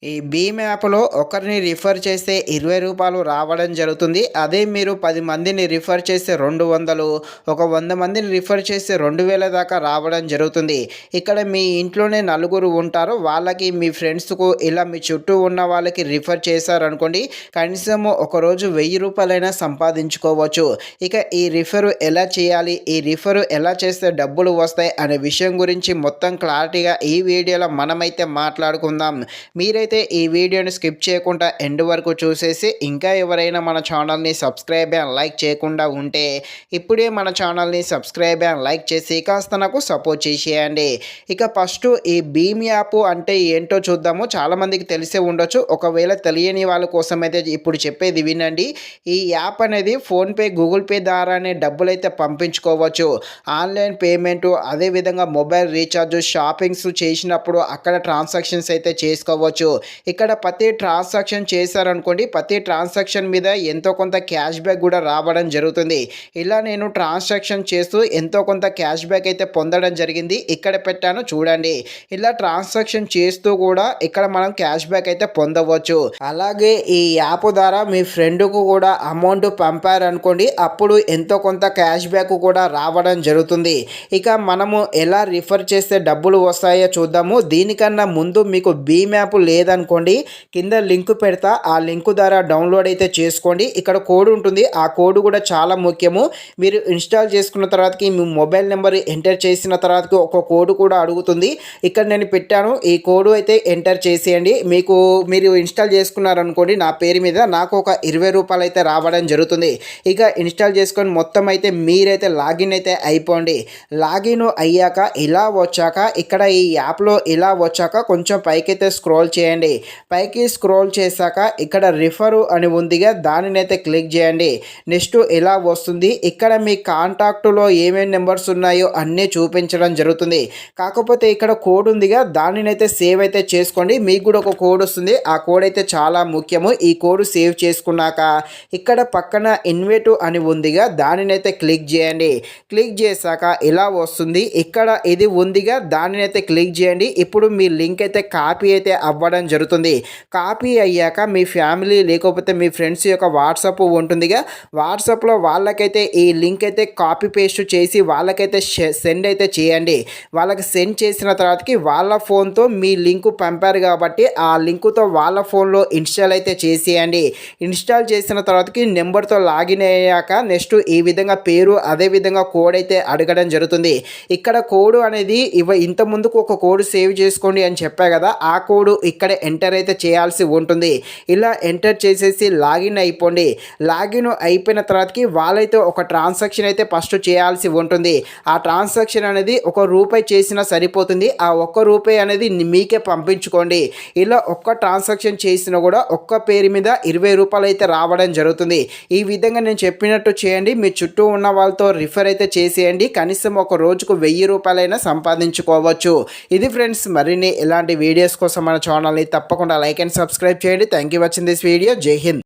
ఈ భీమ్ యాప్‌లో ఒకరిని రిఫర్ చేస్తే రూ. 20 రావడం జరుగుతుంది. అదే మీరు 10 మందిని రిఫర్ చేస్తే 200, ఒక 100 మందిని రిఫర్ చేస్తే 2000 దాకా రావడం జరుగుతుంది. ఇక్కడ మీ ఇంట్లోనే నలుగురు ఉంటారు. వాళ్ళకి మీ ఫ్రెండ్స్‌కు ఇలా మీ చుట్టూ ఉన్న వాళ్ళకి రిఫర్ చేశారనుకోండి, కనీసము ఒకరోజు రూ. 1000 సంపాదించుకోవచ్చు. ఇక ఈ రిఫరు ఎలా చేయాలి? ఈ రిఫరు ఎలా చేస్తే డబ్బులు వస్తాయి? అనే విషయం గురించి మొత్తం క్లారిటీగా ఈ వీడియోలో మనమైతే మాట్లాడుకుందాం. మీరైతే ఈ వీడియోని స్కిప్ చేయకుండా ఎండ్ వరకు చూసేసి ఇంకా ఎవరైనా మన ఛానల్ని సబ్స్క్రైబ్ అండ్ లైక్ చేయకుండా ఉంటే ఇప్పుడే మన ఛానల్ని సబ్స్క్రైబ్ అండ్ లైక్ చేసి కాస్త నాకు సపోర్ట్ చేసేయండి. ఇక ఫస్ట్ ఈ భీమ్ యాప్ అంటే ఏంటో చూద్దాము. చాలామందికి తెలిసే ఉండొచ్చు. ఒకవేళ తెలియని వాళ్ళ కోసం అయితే ఇప్పుడు చెప్పేది వినండి. ఈ యాప్ అనేది ఫోన్పే, గూగుల్ పే ద్వారానే డబ్బులైతే పంపించుకోవచ్చు. ఆన్లైన్ పేమెంటు, అదేవిధంగా మొబైల్ రీఛార్జ్, షాపింగ్స్ చేసినప్పుడు అక్కడ ట్రాన్సాక్షన్స్ అయితే చేసుకోవచ్చు. ఇక్కడ ప్రతి ట్రాన్సాక్షన్ చేశారనుకోండి, ప్రతి ట్రాన్సాక్షన్ మీద ఎంతో కొంత క్యాష్ బ్యాక్ కూడా రావడం జరుగుతుంది. ఇలా నేను ట్రాన్సాక్షన్ చేస్తూ ఎంతో కొంత క్యాష్ బ్యాక్ అయితే పొందడం జరిగింది. ఇక్కడ పెట్టాను చూడండి. ఇలా ట్రాన్సాక్షన్ చేస్తూ కూడా ఇక్కడ మనం క్యాష్ బ్యాక్ అయితే పొందవచ్చు. అలాగే ఈ యాప్ ద్వారా మీ ఫ్రెండ్కు కూడా అమౌంట్ పంపారనుకోండి, అప్పుడు ఎంతో కొంత క్యాష్ బ్యాక్ కూడా రావడం జరుగుతుంది. ఇక మనము ఎలా రిఫర్ చేస్తే డబ్బులు వస్తాయో చూద్దాము. దీనికన్నా ముందు మీకు భీమ్ యాప్ లేదనుకోండి, కింద లింక్ పెడతా, ఆ లింక్ ద్వారా డౌన్లోడ్ అయితే చేసుకోండి. ఇక్కడ కోడ్ ఉంటుంది. ఆ కోడ్ కూడా చాలా ముఖ్యము. మీరు ఇన్స్టాల్ చేసుకున్న తర్వాతకి మీ మొబైల్ నెంబర్ ఎంటర్ చేసిన తర్వాతకి ఒక కోడ్ కూడా అడుగుతుంది. ఇక్కడ నేను పెట్టాను. ఈ కోడ్ అయితే ఎంటర్ చేసేయండి. మీరు ఇన్స్టాల్ చేసుకున్నారనుకోండి, నా పేరు మీద నాకు ఒక రూ. 20 అయితే రావడం జరుగుతుంది. ఇక ఇన్స్టాల్ చేసుకొని మొత్తం అయితే మీరైతే లాగిన్ అయితే అయిపోండి. లాగిన్ అయ్యాక ఇలా వచ్చాక ఇక్కడ ఈ యాప్లో ఇలా వచ్చాక కొంచెం పైకైతే స్క్రోల్ చేయండి. పైకి స్క్రోల్ చేశాక ఇక్కడ రిఫరు అని ఉందిగా, దానినైతే క్లిక్ చేయండి. నెక్స్ట్ ఇలా వస్తుంది. ఇక్కడ మీ కాంటాక్టులో ఏమేమి నెంబర్స్ ఉన్నాయో అన్నీ చూపించడం జరుగుతుంది. కాకపోతే ఇక్కడ కోడ్ ఉందిగా, దానినైతే సేవ్ అయితే చేసుకోండి. మీకు కూడా ఒక కోడ్ వస్తుంది. ఆ కోడ్ అయితే చాలా ముఖ్యము. ఈ కోడ్ సేవ్ చేసుకున్నాక ఇక్కడ పక్కన ఇన్వైట్ అని ఉందిగా, దానినైతే క్లిక్ చేయండి. క్లిక్ చేశాక ఇలా వస్తుంది. ఇక్కడ ఇది ఉందిగా, దానినైతే క్లిక్ చేయండి. ఇప్పుడు మీ లింక్ అయితే కాపీ అయితే అవ్వడం జరుగుతుంది. కాపీ అయ్యాక మీ ఫ్యామిలీ లేకపోతే మీ ఫ్రెండ్స్ యొక్క వాట్సాప్ ఉంటుందిగా, వాట్సాప్లో వాళ్ళకైతే ఈ లింక్ అయితే కాపీ పేస్ట్ చేసి వాళ్ళకైతే సెండ్ అయితే చేయండి. వాళ్ళకి సెండ్ చేసిన తర్వాతకి వాళ్ళ ఫోన్తో మీ లింకు పంపారు కాబట్టి ఆ లింకుతో వాళ్ళ ఫోన్లో ఇన్స్టాల్ అయితే చేసేయండి. ఇన్స్టాల్ చేసిన తర్వాతకి నెంబర్తో లాగిన్ అయ్యాక నెక్స్ట్ ఈ విధంగా పేరు, అదేవిధంగా కోడ్ అయితే అడగడం జరుగుతుంది. ఇక్కడ కోడ్ అనేది ఇంత ముందుకు ఒక కోడ్ సేవ్ చేసుకోండి అని చెప్పా కదా, ఆ కోడ్ ఇక్కడ ఎంటర్ అయితే చేయాల్సి ఉంటుంది. ఇలా ఎంటర్ చేసేసి లాగిన్ అయిపోండి. లాగిన్ అయిపోయిన తర్వాతకి వాళ్ళైతే ఒక ట్రాన్సాక్షన్ అయితే ఫస్ట్ చేయాల్సి ఉంటుంది. ఆ ట్రాన్సాక్షన్ అనేది ₹1 చేసినా సరిపోతుంది. ఆ ₹1 అనేది మీకే పంపించుకోండి. ఇలా ఒక్క ట్రాన్సాక్షన్ చేసినా కూడా ఒక్క పేరు మీద ₹20 అయితే రావడం జరుగుతుంది. ఈ విధంగా నేను చెప్పినట్టు చేయండి. మీ చుట్టూ ఉన్న వాళ్ళతో రిఫర్ అయితే చేసేయండి. కనీసం ఒక రోజుకు ₹1000 సంపాదించుకోవచ్చు. ఇది ఫ్రెండ్స్, మరిన్ని ఇలాంటి వీడియోస్ కోసం మన ఛానల్ని తప్పకుండా లైక్ అండ్ సబ్స్క్రైబ్ చేయండి. Thank you watching this video. జై హింద్.